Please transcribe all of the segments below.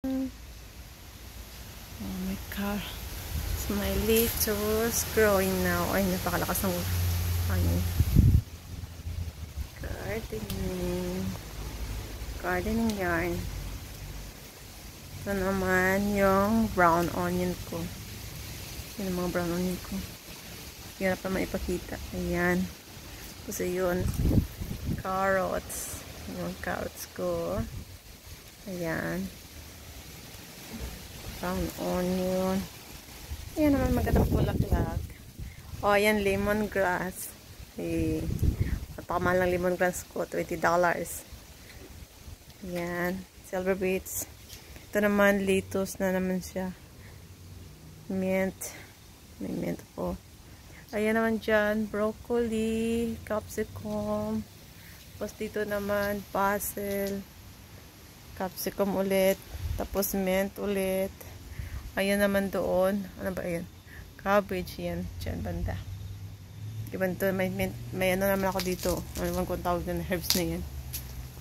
Oh my God. It's my lettuce growing now. Ay, napakalakas ng hangin. Gardening. Gardening yarn. Ito naman yung brown onion ko. Yan ang mga brown onion ko. Yan pa maipakita. Ayan. Kasi yun. Carrots. Yung carrots ko. Ayan. Brown onion. Ayan naman magandang bulaklak. O, ayan lemongrass. Eh, napakamahal ng lemongrass ko. $20. Ayan. Silver beets. Ito naman, lettuce na naman siya. Mint. May mint po. Ayan naman dyan, broccoli, capsicum. Tapos dito naman, basil. Capsicum ulit. Tapos mint ulit. Ayan naman doon. Ano ba yan? Cabbage yan. Diyan banda. Diba ito, may ano naman ako dito. Ano bang kung tawag na herbs na yan.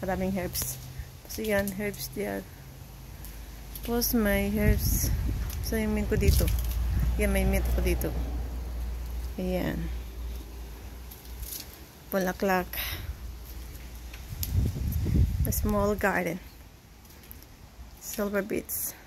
Maraming herbs. Tapos yan, herbs diyan. Tapos may herbs. So yung mint ko dito. Yan, may mint ko dito. Ayan. Bulaklak. A small garden. Silver beets.